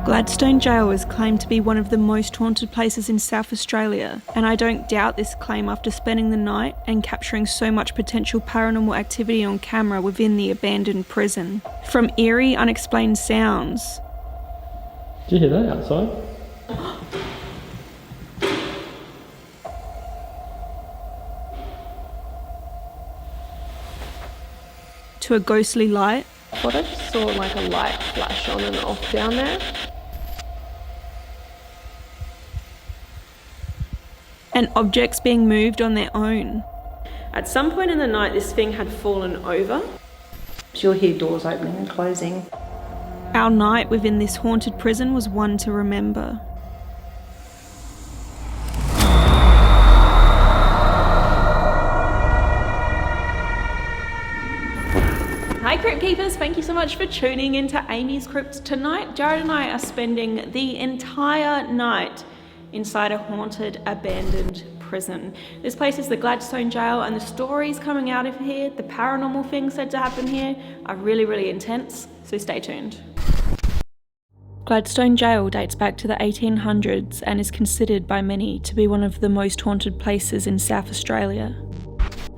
Gladstone Gaol is claimed to be one of the most haunted places in South Australia, and I don't doubt this claim after spending the night and capturing so much potential paranormal activity on camera within the abandoned prison. From eerie, unexplained sounds. Did you hear that outside? To a ghostly light. I thought I just saw like a light flash on and off down there. And objects being moved on their own. At some point in the night, this thing had fallen over. You'll hear doors opening and closing. Our night within this haunted prison was one to remember. Hi Crypt Keepers, thank you so much for tuning into Amy's Crypt tonight. Jared and I are spending the entire night inside a haunted, abandoned prison. This place is the Gladstone Gaol, and the stories coming out of here, the paranormal things said to happen here, are really, really intense, so stay tuned. Gladstone Gaol dates back to the 1800s and is considered by many to be one of the most haunted places in South Australia.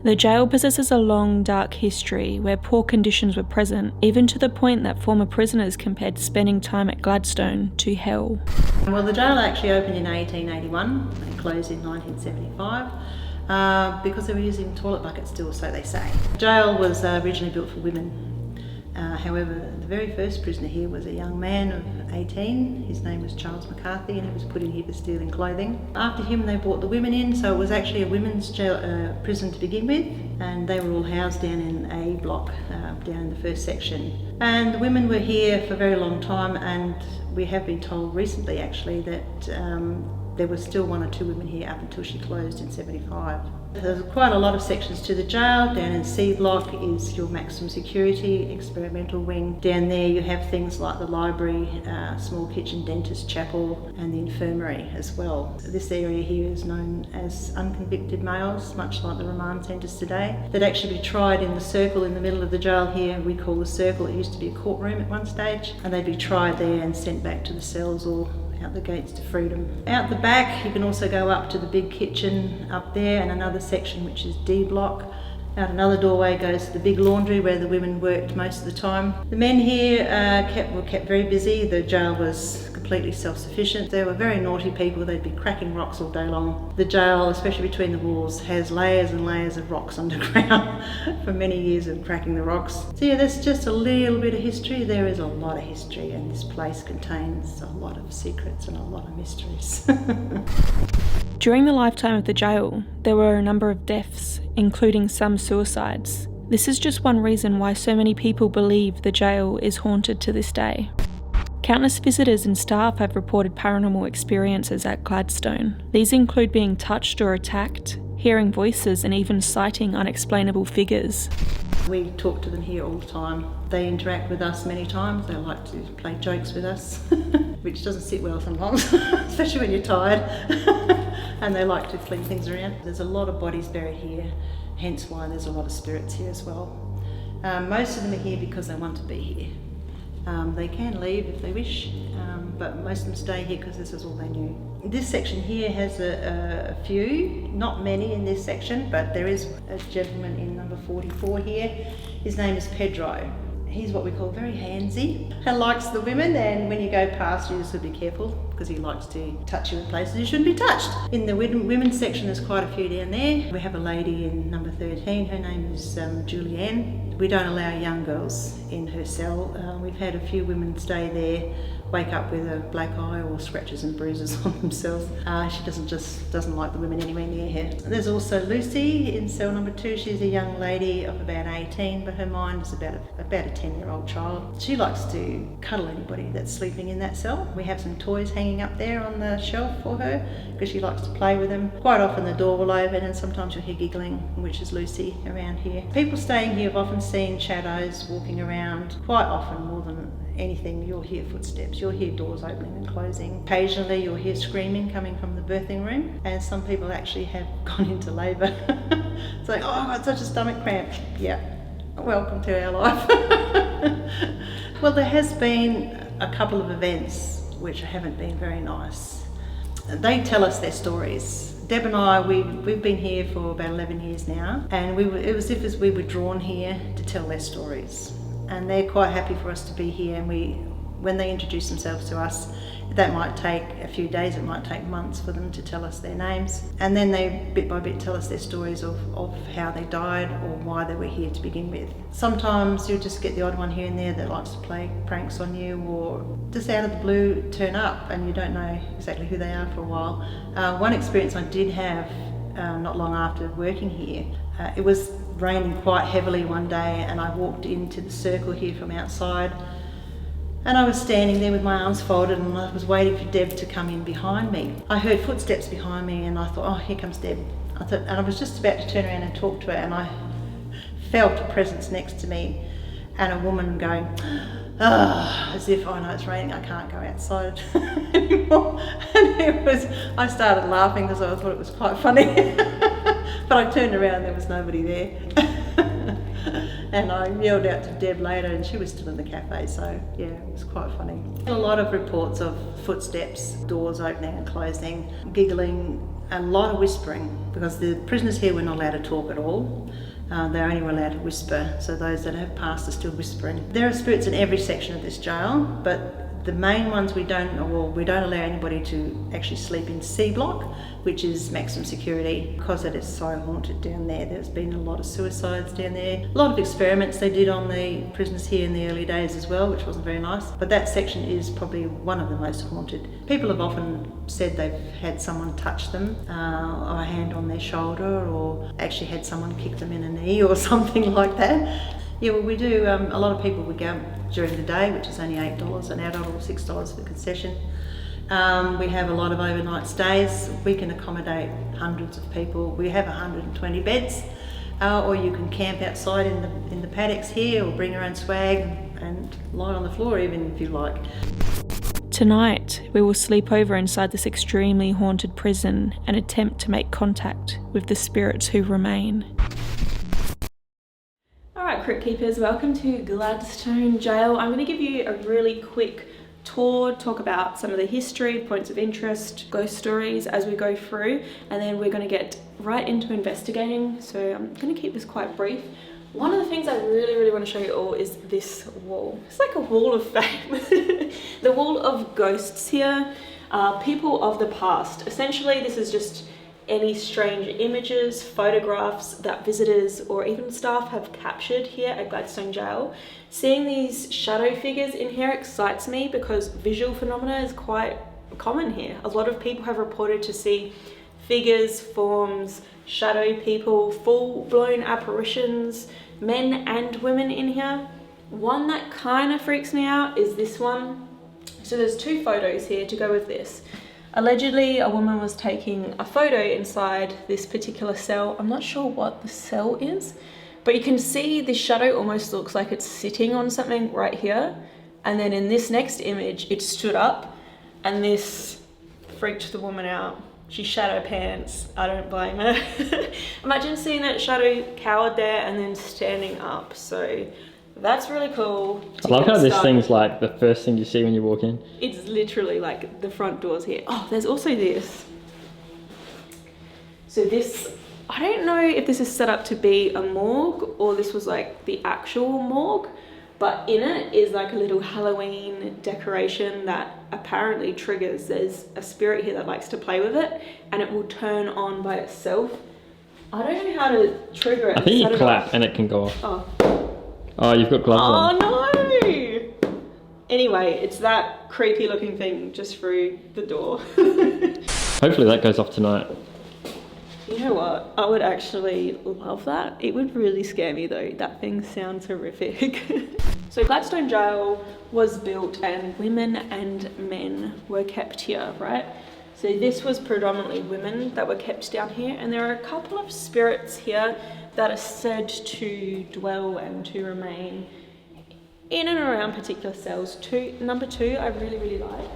The jail possesses a long, dark history where poor conditions were present, even to the point that former prisoners compared spending time at Gladstone to hell. Well, the jail actually opened in 1881 and closed in 1975 because they were using toilet buckets still, so they say. The jail was originally built for women. However, the very first prisoner here was a young man of 18. His name was Charles McCarthy, and he was put in here for stealing clothing. After him, they brought the women in, so it was actually a women's jail, prison to begin with, and they were all housed down in A block, down in the first section. And the women were here for a very long time, and we have been told recently actually that there were still one or two women here up until she closed in 75. There's quite a lot of sections to the jail. Down in C block is your maximum security, experimental wing. Down there you have things like the library, small kitchen, dentist, chapel, and the infirmary as well. This area here is known as unconvicted males, much like the remand centres today, that actually be tried in the circle in the middle of the jail here. We call the circle, it used to be a courtroom at one stage, and they'd be tried there and sent back to the cells or out the gates to freedom. Out the back you can also go up to the big kitchen up there, and another section which is D block. Out another doorway goes to the big laundry where the women worked most of the time. The men here were kept very busy. The jail was completely self-sufficient. They were very naughty people. They'd be cracking rocks all day long. The jail, especially between the walls, has layers and layers of rocks underground for many years of cracking the rocks. So yeah, that's just a little bit of history. There is a lot of history, and this place contains a lot of secrets and a lot of mysteries. During the lifetime of the jail, there were a number of deaths, including some suicides. This is just one reason why so many people believe the jail is haunted to this day. Countless visitors and staff have reported paranormal experiences at Gladstone. These include being touched or attacked, hearing voices, and even sighting unexplainable figures. We talk to them here all the time. They interact with us many times. They like to play jokes with us, which doesn't sit well sometimes, especially when you're tired. And they like to fling things around. There's a lot of bodies buried here, hence why there's a lot of spirits here as well. Most of them are here because they want to be here. They can leave if they wish, but most of them stay here because this is all they knew. This section here has a few, not many in this section, but there is a gentleman in number 44 here. His name is Pedro. He's what we call very handsy and likes the women, and when you go past you just have to be careful because he likes to touch you in places you shouldn't be touched. In the women's section there's quite a few down there. We have a lady in number 13, her name is Julianne. We don't allow young girls in her cell. We've had a few women stay there, wake up with a black eye or scratches and bruises on themselves. She doesn't like the women anywhere near her. There's also Lucy in cell number 2. She's a young lady of about 18, but her mind is about a 10-year-old child. She likes to cuddle anybody that's sleeping in that cell. We have some toys hanging up there on the shelf for her because she likes to play with them. Quite often the door will open and sometimes you'll hear giggling, which is Lucy around here. People staying here have often seen shadows walking around. Quite often, more than anything, you'll hear footsteps, you'll hear doors opening and closing. Occasionally you'll hear screaming coming from the birthing room, and some people actually have gone into labour. It's like, oh, I've got such a stomach cramp. Yeah, welcome to our life. Well, there has been a couple of events which haven't been very nice. They tell us their stories. Deb and I, we've been here for about 11 years now, and it was as if we were drawn here to tell their stories. And they're quite happy for us to be here, and when they introduce themselves to us, that might take a few days, it might take months for them to tell us their names. And then they, bit by bit, tell us their stories of how they died or why they were here to begin with. Sometimes you'll just get the odd one here and there that likes to play pranks on you, or just out of the blue turn up and you don't know exactly who they are for a while. One experience I did have not long after working here, it was raining quite heavily one day, and I walked into the circle here from outside. And I was standing there with my arms folded, and I was waiting for Deb to come in behind me. I heard footsteps behind me, and I thought, oh, here comes Deb. And I was just about to turn around and talk to her, and I felt a presence next to me, and a woman going, as if, oh no, it's raining, I can't go outside anymore. And I started laughing because I thought it was quite funny. But I turned around, there was nobody there. And I yelled out to Deb later, and she was still in the cafe, so yeah, it was quite funny. A lot of reports of footsteps, doors opening and closing, giggling, a lot of whispering, because the prisoners here were not allowed to talk at all. They only were allowed to whisper, so those that have passed are still whispering. There are spirits in every section of this jail, but the main ones we don't allow anybody to actually sleep in C block, which is maximum security, because it is so haunted down there. There's been a lot of suicides down there. A lot of experiments they did on the prisoners here in the early days as well, which wasn't very nice. But that section is probably one of the most haunted. People have often said they've had someone touch them, or a hand on their shoulder, or actually had someone kick them in a knee or something like that. Yeah, well, we do, a lot of people would go during the day, which is only $8 an adult, or $6 for concession. We have a lot of overnight stays. We can accommodate hundreds of people. We have 120 beds, or you can camp outside in the paddocks here, or bring your own swag and lie on the floor even if you like. Tonight, we will sleep over inside this extremely haunted prison and attempt to make contact with the spirits who remain. Alright, Crypt Keepers, welcome to Gladstone Gaol. I'm going to give you a really quick tour, talk about some of the history, points of interest, ghost stories as we go through, and then we're going to get right into investigating. So I'm going to keep this quite brief. One of the things I really want to show you all is this wall. It's like a wall of fame. The wall of ghosts here, people of the past. Essentially, this is just any strange images, photographs that visitors or even staff have captured here at Gladstone Gaol. Seeing these shadow figures in here excites me because visual phenomena is quite common here. A lot of people have reported to see figures, forms, shadow people, full-blown apparitions, men and women in here. One that kind of freaks me out is this one. So there's two photos here to go with this. Allegedly, a woman was taking a photo inside this particular cell. I'm not sure what the cell is, but you can see this shadow almost looks like it's sitting on something right here. And then in this next image, it stood up, and this freaked the woman out. She shat her pants. I don't blame her. Imagine seeing that shadow cowered there and then standing up. So that's really cool. I love how this thing's like the first thing you see when you walk in. It's literally like the front doors here. Oh, there's also this. So this, I don't know if this is set up to be a morgue or this was like the actual morgue, but in it is like a little Halloween decoration that apparently triggers. There's a spirit here that likes to play with it and it will turn on by itself. I don't know how to trigger it. I think you clap and it can go off. Oh, you've got gloves on. Oh no! Anyway, it's that creepy looking thing just through the door. Hopefully that goes off tonight. You know what? I would actually love that. It would really scare me though. That thing sounds horrific. So Gladstone Gaol was built and women and men were kept here, right? So this was predominantly women that were kept down here, and there are a couple of spirits here that are said to dwell and to remain in and around particular cells. Number 2, I really like.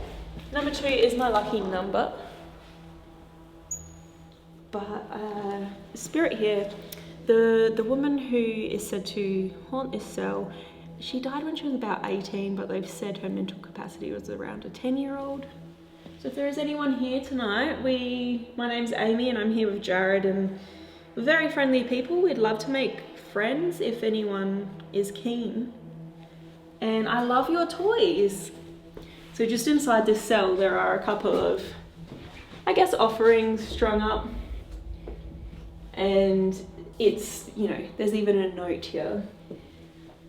Number 2 is my lucky number. But spirit here, the woman who is said to haunt this cell, She died when she was about 18, but they've said her mental capacity was around a 10-year-old. So if there is anyone here tonight, my name's Amy and I'm here with Jared, and we're very friendly people. We'd love to make friends if anyone is keen. And I love your toys. So just inside this cell, there are a couple of, I guess, offerings strung up. And it's, you know, there's even a note here.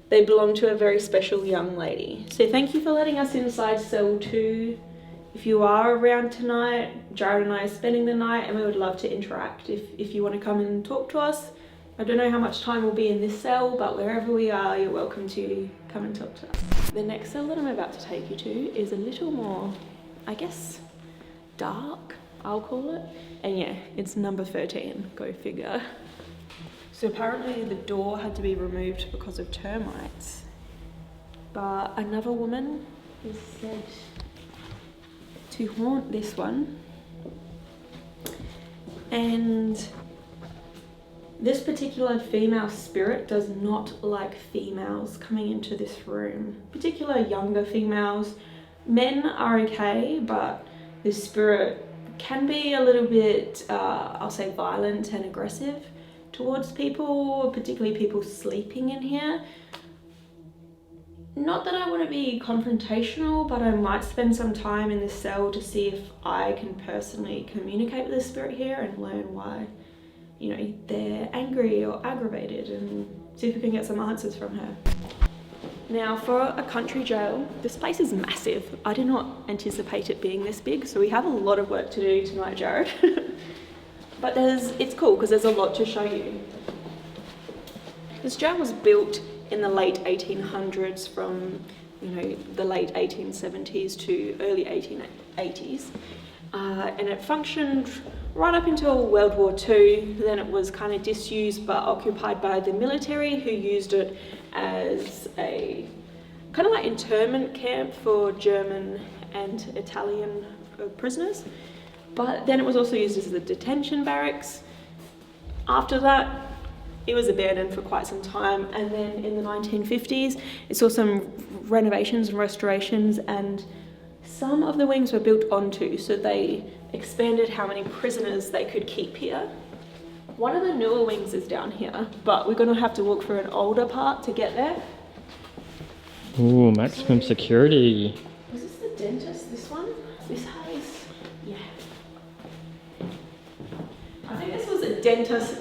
They belong to a very special young lady. So thank you for letting us inside cell 2. If you are around tonight, Jared and I are spending the night and we would love to interact if you want to come and talk to us. I don't know how much time we'll be in this cell, but wherever we are, you're welcome to come and talk to us. The next cell that I'm about to take you to is a little more, I guess, dark, I'll call it. And yeah, it's number 13, go figure. So apparently the door had to be removed because of termites, but another woman is said to haunt this one. And this particular female spirit does not like females coming into this room, particular younger females. Men are okay, but this spirit can be a little bit, I'll say, violent and aggressive towards people, particularly people sleeping in here. Not that I want to be confrontational, but I might spend some time in this cell to see if I can personally communicate with the spirit here and learn why, you know, they're angry or aggravated, and see if we can get some answers from her. Now, for a country jail, this place is massive. I did not anticipate it being this big, so we have a lot of work to do tonight, Jared. But it's cool because there's a lot to show you. This jail was built in the late 1800s, from, you know, the late 1870s to early 1880s. And it functioned right up until World War II. Then it was kind of disused but occupied by the military, who used it as a kind of like internment camp for German and Italian prisoners. But then it was also used as a detention barracks. After that, it was abandoned for quite some time, and then in the 1950s, it saw some renovations and restorations, and some of the wings were built onto, so they expanded how many prisoners they could keep here. One of the newer wings is down here, but we're gonna have to walk through an older part to get there. Ooh, maximum security. Was this the dentist, this one? This has, yeah. I think this was a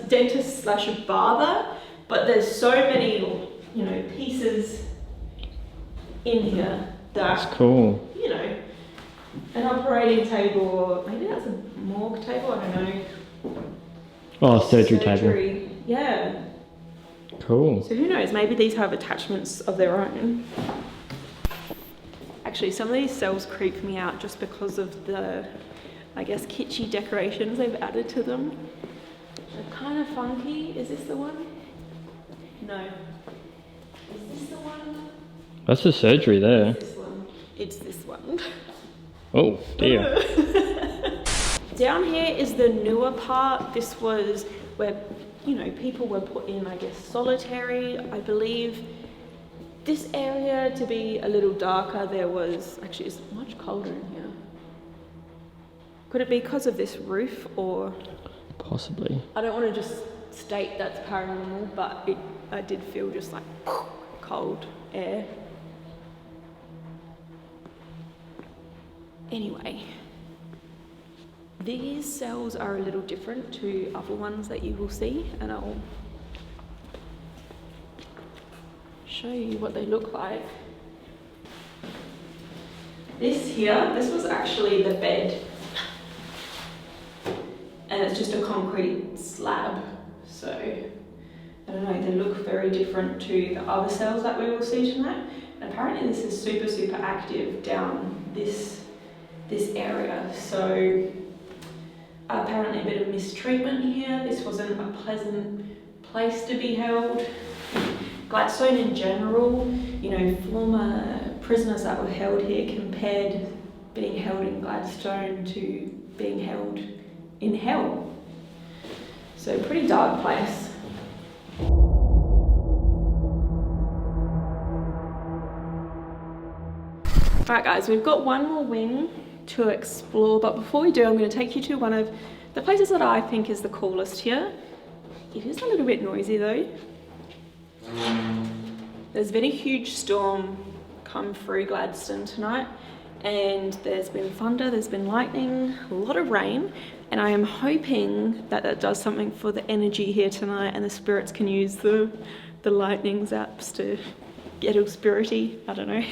dentist slash a barber, but there's so many, you know, pieces in here that, that's cool. You know, an operating table, or maybe that's a morgue table, I don't know. Oh, surgery table. Yeah. Cool. So who knows, maybe these have attachments of their own. Actually, some of these cells creep me out just because of the, I guess, kitschy decorations they've added to them. They're kind of funky. Is this the one? No. Is this the one? That's the surgery there. It's this one. It's this one. Oh, dear. Down here is the newer part. This was where, you know, people were put in, I guess, solitary. I believe this area to be a little darker. There was, actually, it's much colder in here. Could it be because of this roof, or? Possibly. I don't want to just state that's paranormal, but I did feel just like cold air. Anyway, these cells are a little different to other ones that you will see, and I'll show you what they look like. This was actually the bed, and it's just a concrete slab, so I don't know, they look very different to the other cells that we will see tonight. And apparently this is super active down this area, so apparently a bit of mistreatment here. This wasn't a pleasant place to be held. Gladstone in general, you know, former prisoners that were held here compared being held in Gladstone to being held in hell. So pretty dark place. Alright guys, we've got one more wing to explore, but before we do, I'm going to take you to one of the places that I think is the coolest here. It is a little bit noisy though. There's been a huge storm come through Gladstone tonight, and there's been thunder, there's been lightning, a lot of rain, and I am hoping that that does something for the energy here tonight and the spirits can use the lightning zaps to get all spirity. I don't know.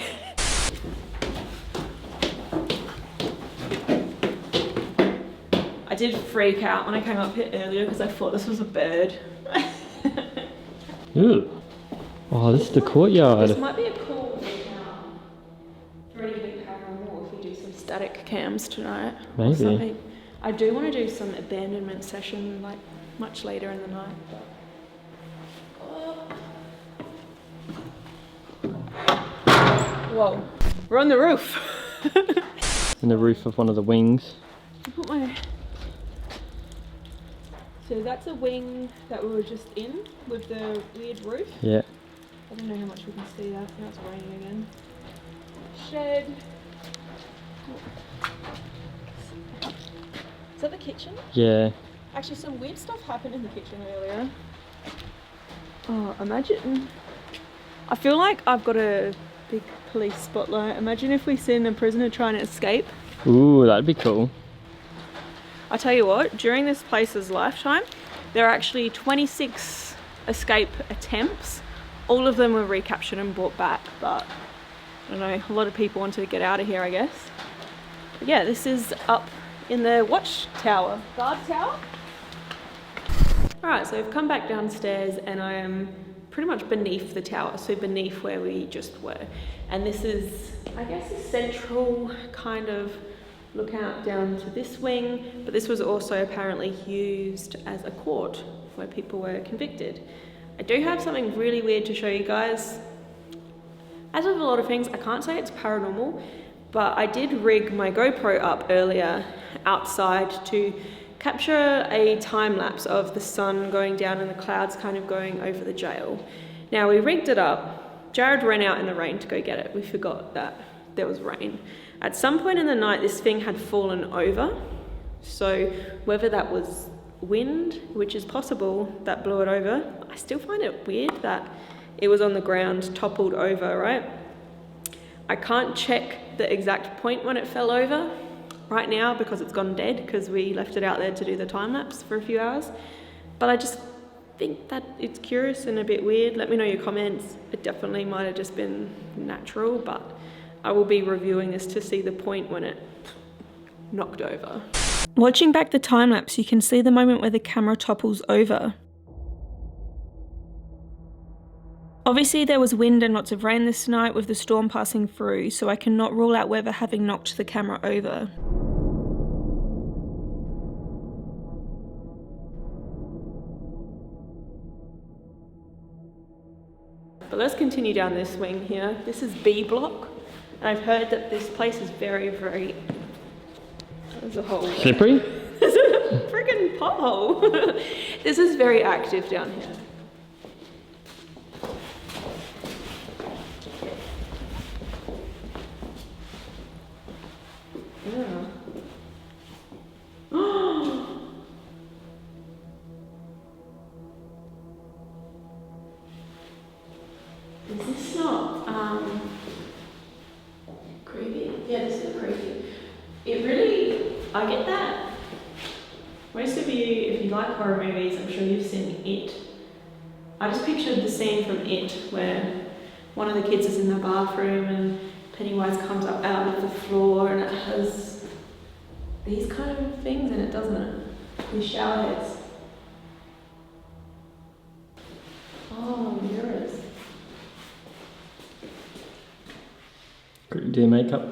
I did freak out when I came up here earlier because I thought this was a bird. Ooh. Oh, this is the courtyard. This might be a cool for anything paranormal if we do some static cams tonight. Maybe. Or something. I do want to do some abandonment session like much later in the night. Whoa, we're on the roof. In the roof of one of the wings. So that's a wing that we were just in with the weird roof. Yeah. I don't know how much we can see that. Now it's raining again. Shed. Is that the kitchen? Yeah. Actually, some weird stuff happened in the kitchen earlier. Oh, imagine. I feel like I've got a big police spotlight. Imagine if we seen a prisoner trying to escape. Ooh, that'd be cool. I tell you what, during this place's lifetime, there are actually 26 escape attempts. All of them were recaptured and brought back, but I don't know, a lot of people wanted to get out of here, I guess. But yeah, this is up in the watchtower, guard tower. Alright, so I've come back downstairs and I am pretty much beneath the tower, so beneath where we just were. And this is, I guess, a central kind of lookout down to this wing, but this was also apparently used as a court where people were convicted. I do have something really weird to show you guys. As with a lot of things, I can't say it's paranormal, but I did rig my GoPro up earlier outside to capture a time lapse of the sun going down and the clouds kind of going over the jail. Now we rigged it up. Jared ran out in the rain to go get it. We forgot that there was rain. At some point in the night, this thing had fallen over. So whether that was wind, which is possible, that blew it over, I still find it weird that it was on the ground, toppled over, right? I can't check the exact point when it fell over right now because it's gone dead because we left it out there to do the time lapse for a few hours. But I just think that it's curious and a bit weird. Let me know your comments. It definitely might have just been natural, but I will be reviewing this to see the point when it knocked over. Watching back the time lapse, you can see the moment where the camera topples over. Obviously there was wind and lots of rain this night with the storm passing through, so I cannot rule out weather having knocked the camera over. But let's continue down this wing here. This is B block. And I've heard that this place is very, very... There's a hole. Slippery? There's a friggin' pothole. This is very active down here. Yeah. Is this not, creepy? Yeah, this is creepy. It really, I get that. Most of you, if you like horror movies, I'm sure you've seen It. I just pictured the scene from It where one of the kids is in the bathroom and Pennywise comes up out of the floor and it has these kind of things in it, doesn't it? These shower heads. Oh, mirrors. Do your makeup.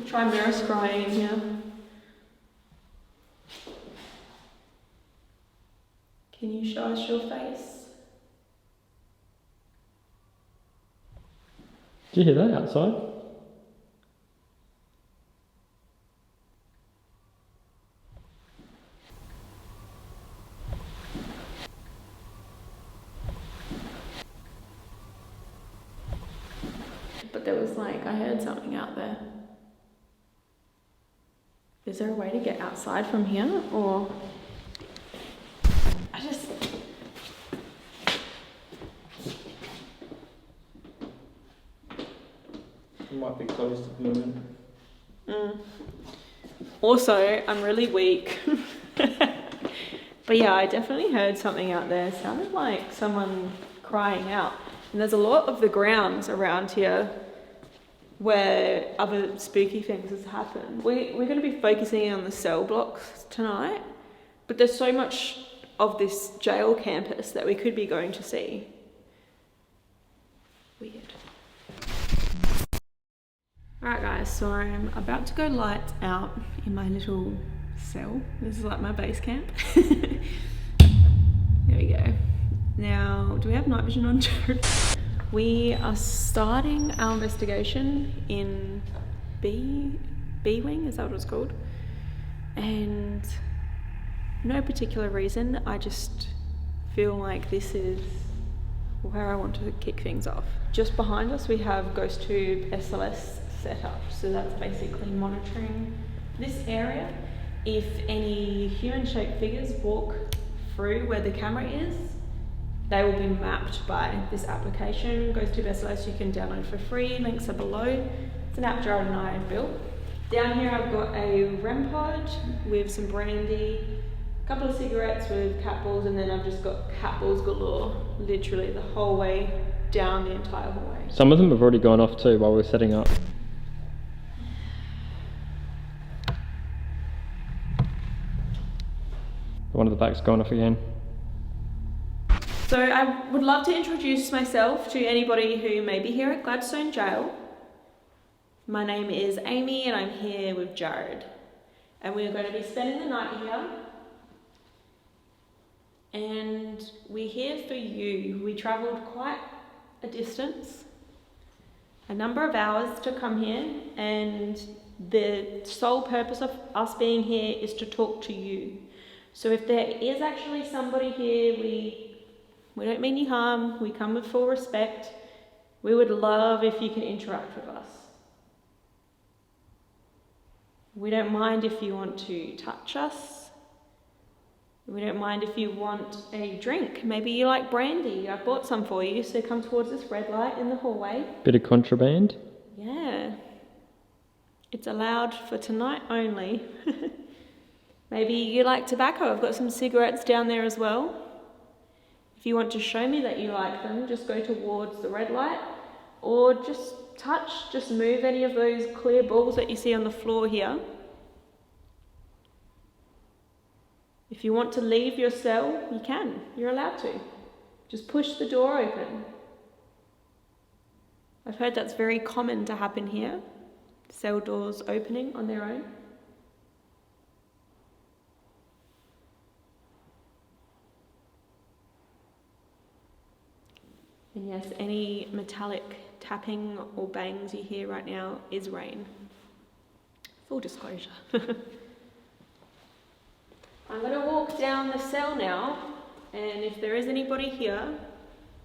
Try mirror scrying in here. Can you show us your face? Did you hear that outside? But there was like, I heard heard something out there. Is there a way to get outside from here, or I just... It might be closed at the moment. Also, I'm really weak. But yeah, I definitely heard something out there. It sounded like someone crying out. And there's a lot of the grounds around here where other spooky things has happened. We're going to be focusing on the cell blocks tonight, but there's so much of this jail campus that we could be going to see. Weird. Alright guys, so I'm about to go light out in my little cell. This is like my base camp. There we go. Now, do we have night vision on, Jared? We are starting our investigation in B wing, is that what it's called? And no particular reason, I just feel like this is where I want to kick things off. Just behind us we have Ghost Tube SLS set up, so that's basically monitoring this area. If any human-shaped figures walk through where the camera is, they will be mapped by this application, Ghost Tube SLS. You can download for free, links are below. It's an app Jared and I have built. Down here I've got a REM pod with some brandy, a couple of cigarettes with cat balls, and then I've just got cat balls galore, literally the whole way down the entire hallway. Some of them have already gone off too while we're setting up. One of the back's gone off again. So I would love to introduce myself to anybody who may be here at Gladstone Gaol. My name is Amy and I'm here with Jared. And we're going to be spending the night here. And we're here for you. We travelled quite a distance, a number of hours to come here, and the sole purpose of us being here is to talk to you. So if there is actually somebody here, we don't mean you harm, we come with full respect. We would love if you can interact with us. We don't mind if you want to touch us. We don't mind if you want a drink. Maybe you like brandy. I bought some for you, so come towards this red light in the hallway. Bit of contraband? Yeah. It's allowed for tonight only. Maybe you like tobacco. I've got some cigarettes down there as well. If you want to show me that you like them, just go towards the red light, or just just move any of those clear balls that you see on the floor here. If you want to leave your cell, you can. You're allowed to. Just push the door open. I've heard that's very common to happen here. Cell doors opening on their own. And yes, any metallic tapping or bangs you hear right now is rain. Full disclosure. I'm going to walk down the cell now, and if there is anybody here,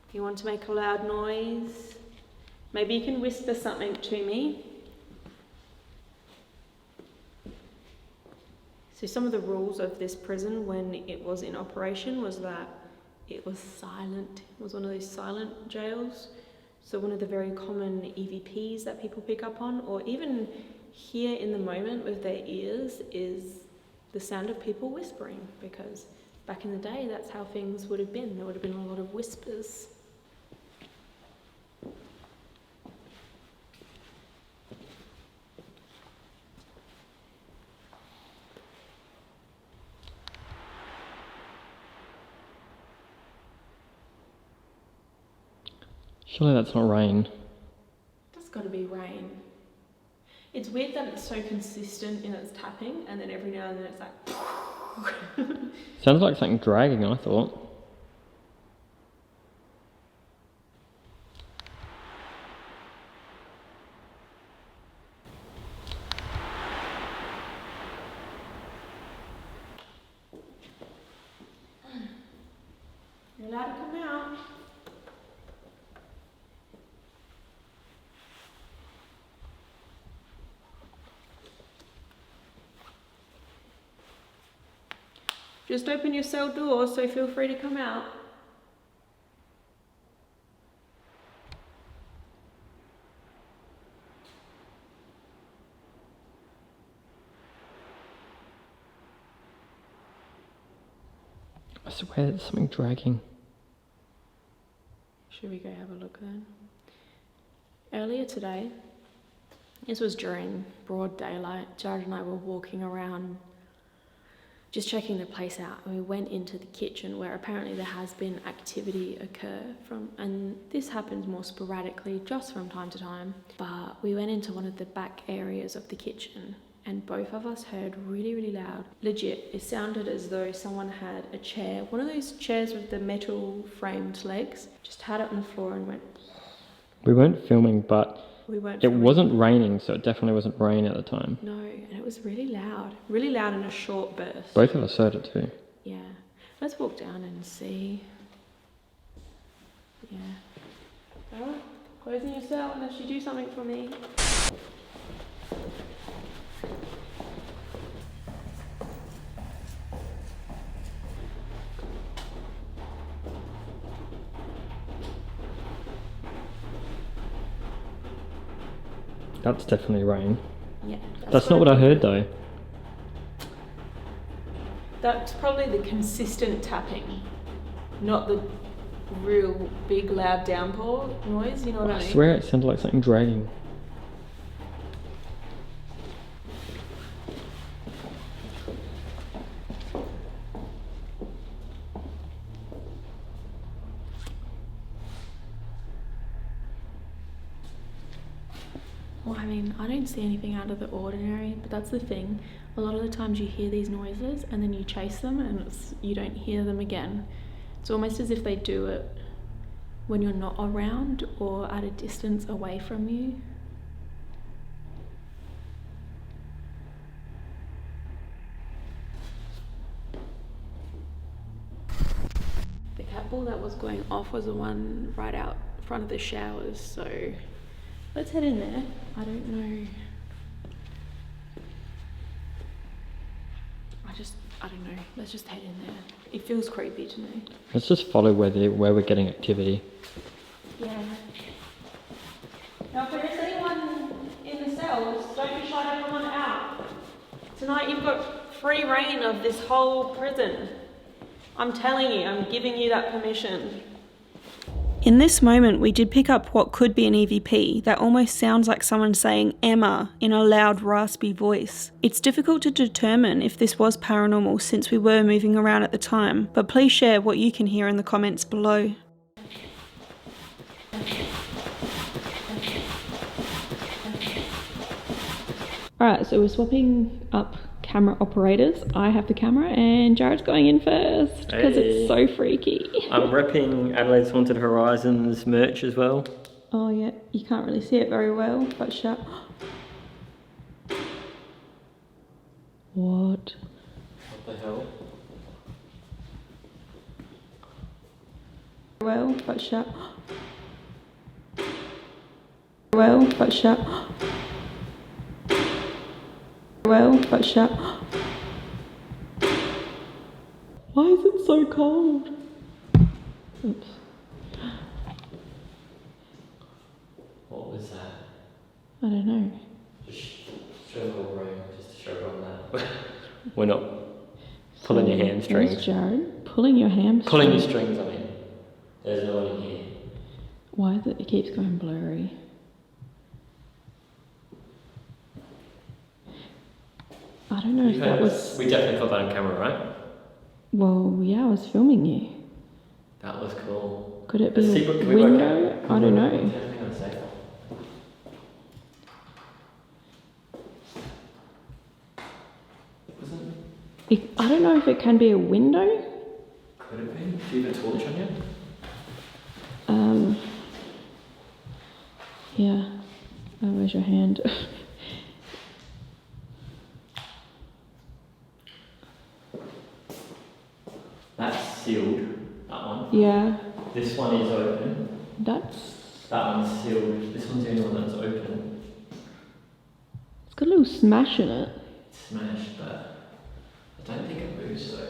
if you want to make a loud noise, maybe you can whisper something to me. So some of the rules of this prison when it was in operation was that it was silent. It was one of those silent jails. So one of the very common EVPs that people pick up on, or even hear in the moment with their ears, is the sound of people whispering, because back in the day, that's how things would have been. There would have been a lot of whispers. Surely that's not rain. That's got to be rain. It's weird that it's so consistent in its tapping, and then every now and then it's like... Sounds like something dragging, I thought. You're allowed to come out. Just open your cell door, so feel free to come out. I swear there's something dragging. Should we go have a look then? Earlier today, this was during broad daylight, Jared and I were walking around just checking the place out, and we went into the kitchen where apparently there has been activity occur from, and this happens more sporadically just from time to time, but we went into one of the back areas of the kitchen and both of us heard really, really loud. Legit, it sounded as though someone had a chair, one of those chairs with the metal framed legs, just had it on the floor and went. We weren't filming, but we weren't it filming. wasn't raining, so it definitely wasn't rain at the time. No, and it was really loud in a short burst. Both of us heard it too. Yeah, let's walk down and see. Yeah. Alright, closing your cell unless you do something for me. That's definitely rain. Yeah. That's not what I heard though. That's probably the consistent tapping, not the real big loud downpour noise, you know what I mean? I swear it sounded like something dragging. Well, I mean, I don't see anything out of the ordinary, but that's the thing. A lot of the times you hear these noises and then you chase them and you don't hear them again. It's almost as if they do it when you're not around or at a distance away from you. The cat ball that was going off was the one right out front of the showers, so let's head in there. I don't know. I don't know. Let's just head in there. It feels creepy to me. Let's just follow where we're getting activity. Yeah. Now, if there is anyone in the cells, don't be shut everyone out. Tonight you've got free reign of this whole prison. I'm telling you, I'm giving you that permission. In this moment, we did pick up what could be an EVP that almost sounds like someone saying Emma in a loud, raspy voice. It's difficult to determine if this was paranormal since we were moving around at the time, but please share what you can hear in the comments below. Alright, so we're swapping up camera operators. I have the camera and Jared's going in first because it's so freaky. I'm repping Adelaide's Haunted Horizons merch as well. Oh yeah, you can't really see it very well, but shut. What? What the hell? Well, but shut. Well, but shut. Well, but shut. Why is it so cold? Oops. What was that? I don't know. Just show the whole room, just to show everyone that. We're not pulling your hamstrings. There's Jared pulling your hamstrings. Pulling your strings, I mean. There's no one in here. Why is it? It keeps going blurry. I don't know if that was. We definitely caught that on camera, right? Well, yeah, I was filming you. That was cool. Could it be a window? I don't know. I don't know if it can be a window. Could it be? Do you have a torch on you? Yeah. Oh, where's your hand? That's sealed, that one. Yeah. This one is open. That one's sealed. This one's the only one that's open. It's got a little smash in it. It's smashed, but I don't think it moves, so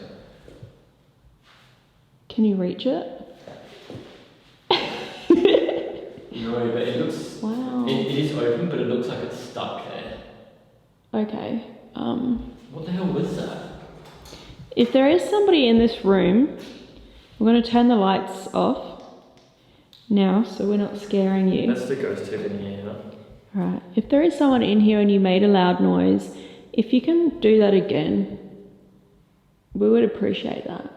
Can you reach it? No, but it looks... Wow. It is open, but it looks like it's stuck there. Okay. What the hell was that? If there is somebody in this room, we're going to turn the lights off now so we're not scaring you. That's the ghost tube in here, huh? Right. If there is someone in here and you made a loud noise, if you can do that again, we would appreciate that.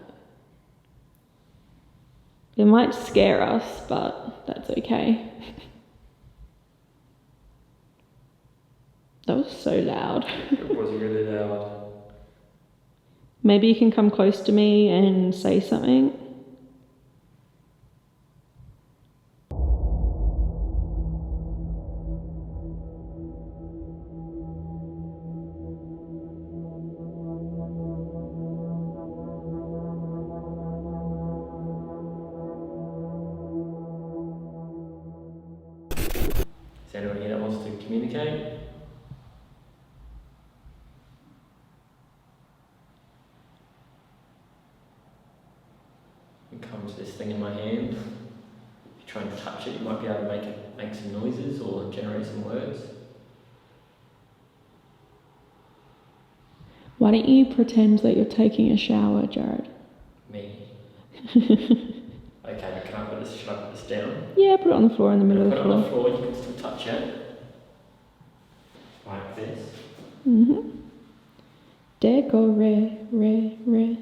It might scare us, but that's okay. That was so loud. It was really loud. Maybe you can come close to me and say something. Is there anyone here that wants to communicate? It comes this thing in my hand. If you try and touch it, you might be able to make some noises or generate some words. Why don't you pretend that you're taking a shower, Jared? Me. Okay, should I put this down? Yeah, put it on the floor in the middle of Put the it on the floor. floor, you can still touch it. Like this. Decorate, re.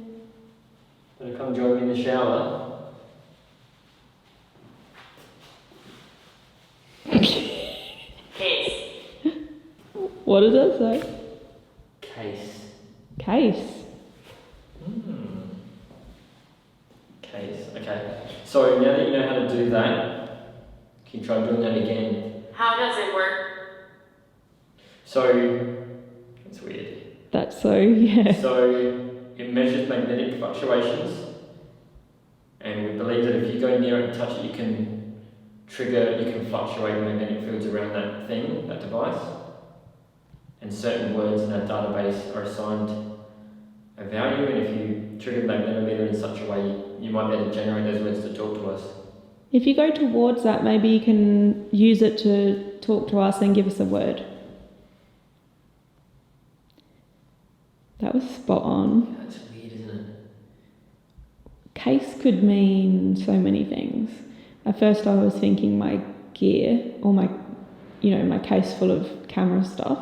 Gonna come join me in the shower. What does that say? Case. Case. Case, okay. So now that you know how to do that, can you try doing that again? How does it work? So, it's weird. That's so, yeah. So, it measures magnetic fluctuations, and we believe that if you go near it and touch it, you can fluctuate magnetic fields around that thing, that device, and certain words in that database are assigned a value, and if you trigger the magnetometer in such a way, you might be able to generate those words to talk to us. If you go towards that, maybe you can use it to talk to us and give us a word. That was spot on. That's weird, isn't it? Case could mean so many things. At first I was thinking my gear or my case full of camera stuff.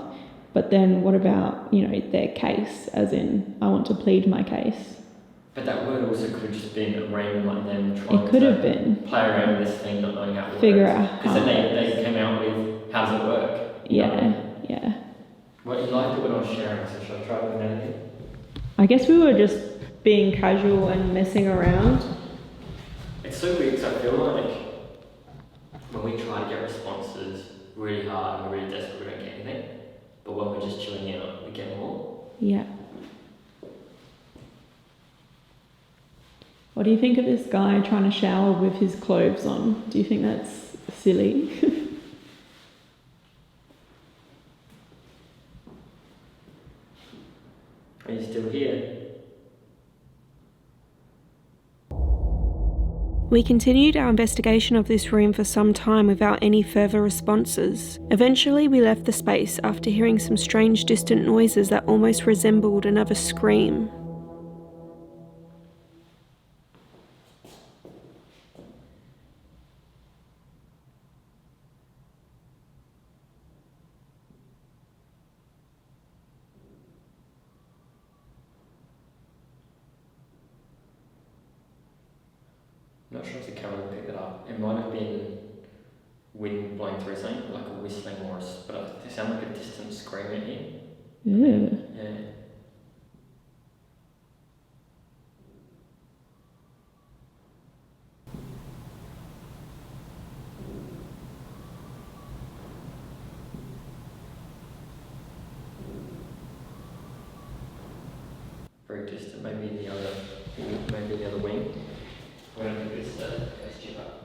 But then what about, their case, as in, I want to plead my case. But that word also could have just been random, like them trying It could have to been. play around with this thing, not knowing how it works. Figure out Because how then they came out with, how does it work? You know? Yeah. Well, you liked it when I was sharing, so should I try doing that again? I guess we were just being casual and messing around. It's so weird because I feel like when we try to get responses really hard and we're really desperate, we don't get anything. But when we're just chilling out, we get more. Yeah. What do you think of this guy trying to shower with his clothes on? Do you think that's silly? Are you still here? We continued our investigation of this room for some time without any further responses. Eventually, we left the space after hearing some strange distant noises that almost resembled another scream. I'm not sure if the camera picked it up. It might have been wind blowing through something, like a whistling or but it sounded like a distant scream at you. Ew. Yeah. Very distant, maybe the other wing. We're going to do this ghost tube up.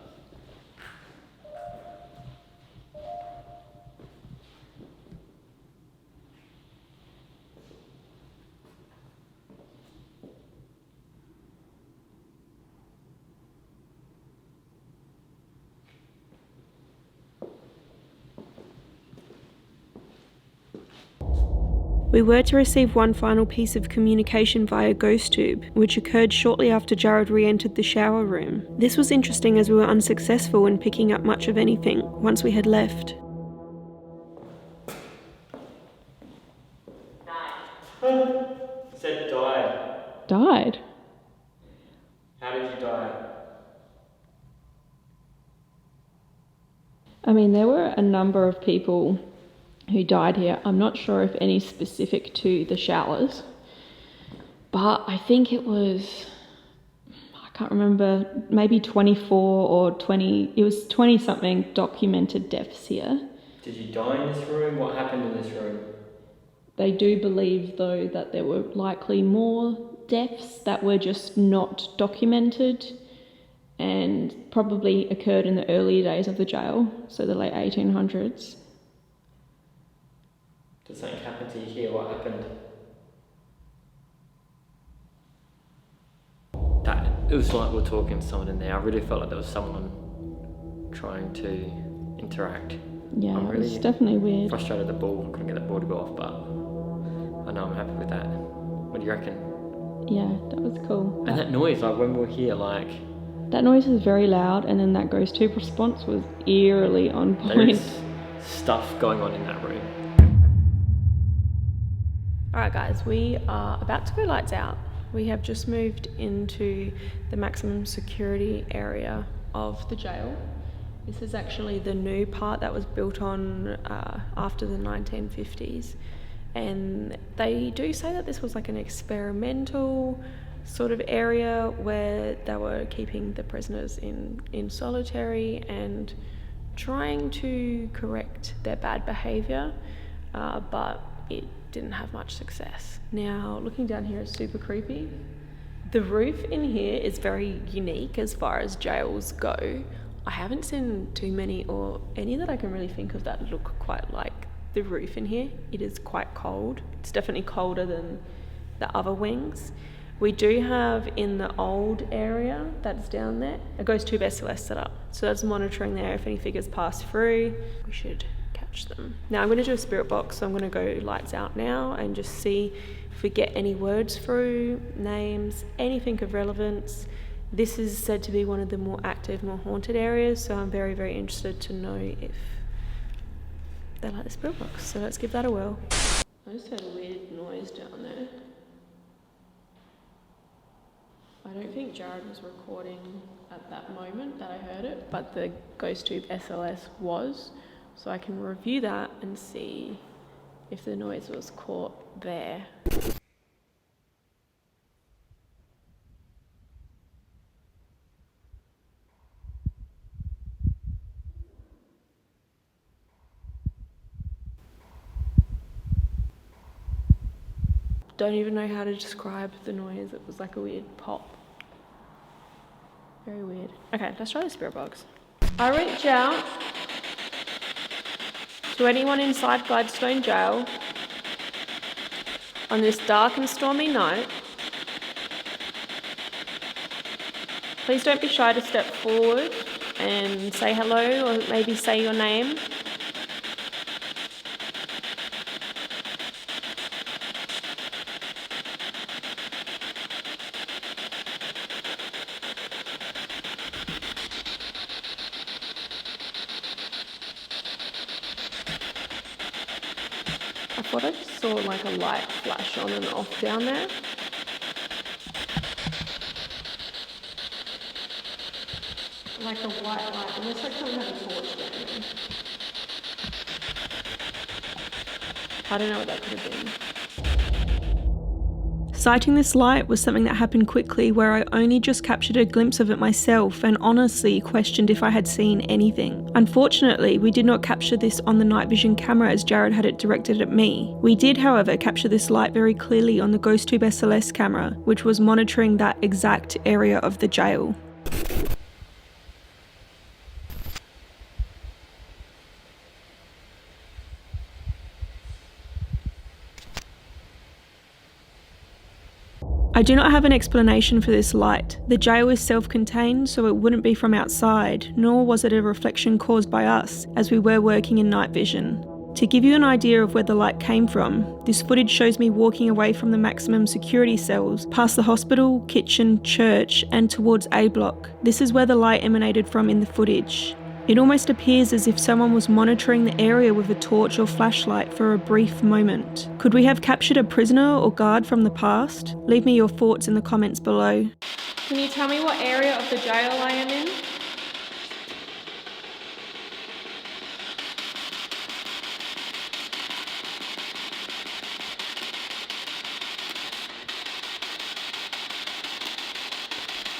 We were to receive one final piece of communication via ghost tube, which occurred shortly after Jared re-entered the shower room. This was interesting as we were unsuccessful in picking up much of anything once we had left. It said died. Died? How did you die? I mean, there were a number of people who died here. I'm not sure if any specific to the showers, but I think it was, I can't remember, maybe 24 or 20, it was 20 something documented deaths here. Did you die in this room? What happened in this room? They do believe, though, that there were likely more deaths that were just not documented and probably occurred in the early days of the jail, so the late 1800s. Did something happen to you here? What happened? It was like we're talking to someone in there. I really felt like there was someone trying to interact. Yeah, I'm really it was definitely weird. frustrated the ball. I couldn't get that ball to go off, but I know I'm happy with that. What do you reckon? Yeah, that was cool. And that noise, like when we were here, like... That noise was very loud, and then that ghost tube response was eerily on point. There's stuff going on in that room. Alright guys, we are about to go lights out. We have just moved into the maximum security area of the jail. This is actually the new part that was built on after the 1950s. And they do say that this was like an experimental sort of area where they were keeping the prisoners in solitary and trying to correct their bad behaviour, but it didn't have much success. Now, looking down here is super creepy. The roof in here is very unique as far as jails go. I haven't seen too many or any that I can really think of that look quite like the roof in here. It is quite cold. It's definitely colder than the other wings. We do have in the old area that's down there a ghost tube SLS set up. So that's monitoring there. If any figures pass through, we should catch them. Now I'm going to do a spirit box, so I'm going to go lights out now and just see if we get any words through, names, anything of relevance. This is said to be one of the more active, more haunted areas, so I'm very, very interested to know if they like the spirit box. So let's give that a whirl. I just heard a weird noise down there. I don't think Jared was recording at that moment that I heard it, but the ghost tube SLS was, so I can review that and see if the noise was caught there. Don't even know how to describe the noise. It was like a weird pop. Very weird. Okay, let's try the spirit box. I reach out to anyone inside Gladstone Gaol on this dark and stormy night. Please don't be shy to step forward and say hello or maybe say your name. I thought I just saw like a light flash on and off down there. Like a white light, unless like someone had a torch down there. I don't know what that could have been. Sighting this light was something that happened quickly, where I only just captured a glimpse of it myself and honestly questioned if I had seen anything. Unfortunately, we did not capture this on the night vision camera as Jared had it directed at me. We did, however, capture this light very clearly on the ghost tube SLS camera, which was monitoring that exact area of the jail. I do not have an explanation for this light. The jail is self-contained, so it wouldn't be from outside, nor was it a reflection caused by us, as we were working in night vision. To give you an idea of where the light came from, this footage shows me walking away from the maximum security cells, past the hospital, kitchen, church, and towards A block. This is where the light emanated from in the footage. It almost appears as if someone was monitoring the area with a torch or flashlight for a brief moment. Could we have captured a prisoner or guard from the past? Leave me your thoughts in the comments below. Can you tell me what area of the jail I am in?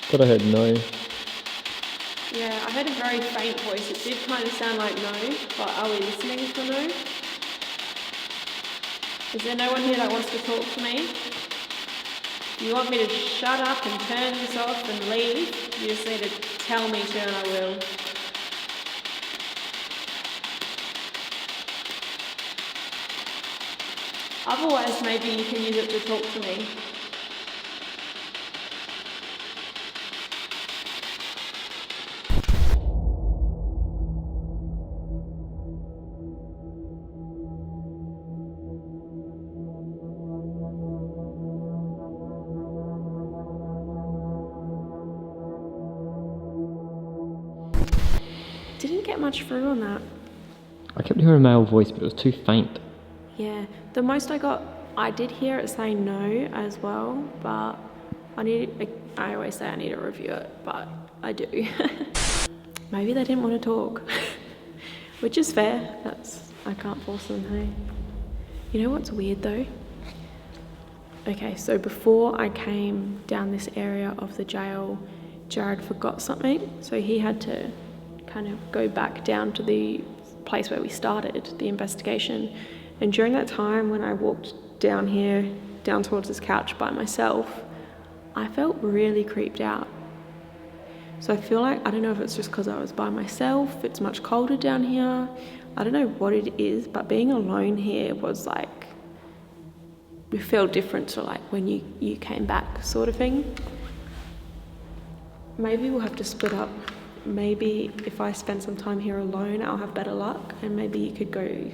Thought I heard no. Yeah, I heard a very faint voice. It did kind of sound like no, but are we listening for no? Is there no one here that wants to talk to me? Do you want me to shut up and turn this off and leave? You just need to tell me to and I will. Otherwise, maybe you can use it to talk to me. Didn't get much through on that. I kept hearing a male voice, but it was too faint. Yeah, the most I did hear it say no as well, but I always say I need to review it, but I do. Maybe they didn't want to talk, which is fair. I can't force them, hey. You know what's weird though? Okay, so before I came down this area of the jail, Jared forgot something, so he had to kind of go back down to the place where we started the investigation. And during that time when I walked down here, down towards this couch by myself, I felt really creeped out. So I feel like, I don't know if it's just because I was by myself, it's much colder down here, I don't know what it is, but being alone here was like, it felt different to like when you came back sort of thing. Maybe we'll have to split up. Maybe if I spend some time here alone, I'll have better luck, and maybe you could go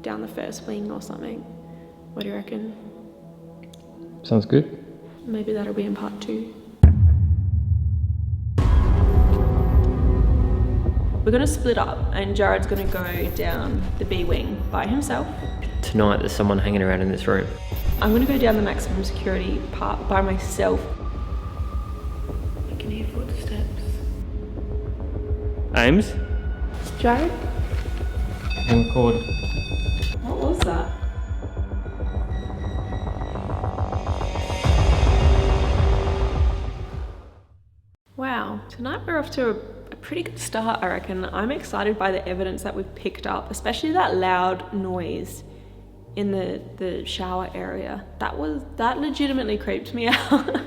down the first wing or something. What do you reckon? Sounds good. Maybe that'll be in part 2. We're gonna split up, and Jared's gonna go down the B wing by himself. Tonight there's someone hanging around in this room. I'm gonna go down the maximum security part by myself. I can hear footsteps. Ames? Jared? And record. What was that? Wow, tonight we're off to a pretty good start, I reckon. I'm excited by the evidence that we've picked up, especially that loud noise in the shower area. That legitimately creeped me out.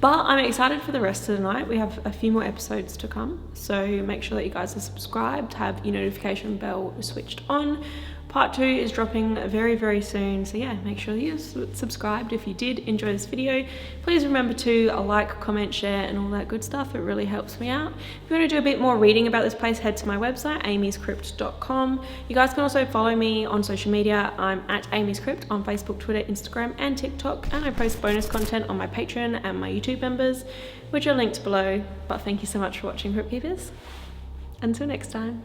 But I'm excited for the rest of the night. We have a few more episodes to come, so make sure that you guys are subscribed, have your notification bell switched on. Part 2 is dropping very, very soon, so yeah, make sure you're subscribed. If you did enjoy this video, please remember to like, comment, share, and all that good stuff. It really helps me out. If you want to do a bit more reading about this place, head to my website, AmysCrypt.com. You guys can also follow me on social media. I'm at AmysCrypt on Facebook, Twitter, Instagram, and TikTok, and I post bonus content on my Patreon and my YouTube members, which are linked below. But thank you so much for watching, Crypt Keepers. Until next time.